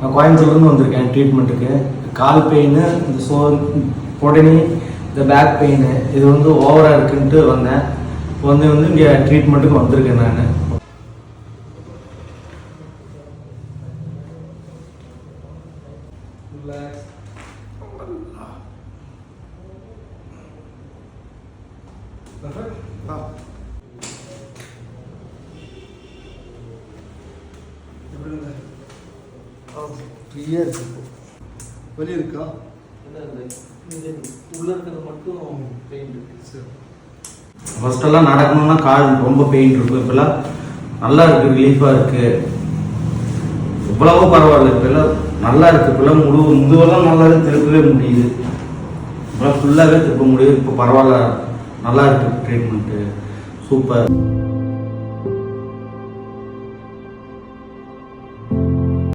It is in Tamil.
நான் கோயம்புத்தூர்லேருந்து வந்திருக்கேன் ட்ரீட்மெண்ட்டுக்கு. கால் பெயின், இந்த உடனே இந்த பேக் பெயின் இது வந்து ஓவராக இருக்குன்ட்டு வந்தேன். வந்து இங்கே ட்ரீட்மெண்ட்டுக்கு வந்திருக்கேன் நான். ஃப்ரீயாக இருக்கு. வலி இருக்கா? உள்ள இருக்கிறது மட்டும் பெயின் இருக்கு. சரி, ஃபர்ஸ்டெல்லாம் நடக்கணும்னா கால் ரொம்ப பெயின் இருக்கும். இப்போல்லாம் நல்லா இருக்கு, ரிலீஃபாக இருக்கு. இவ்வளவோ பரவாயில்ல, இப்போல்லாம் நல்லா இருக்கு. இப்போல்லாம் முதுவெல்லாம் நல்லாவே திருப்பவே முடியுது. இப்போல்லாம் ஃபுல்லாகவே திருப்ப முடியுது. இப்போ பரவாயில்ல, நல்லா இருக்கு ட்ரீட்மெண்ட்டு. சூப்பர்.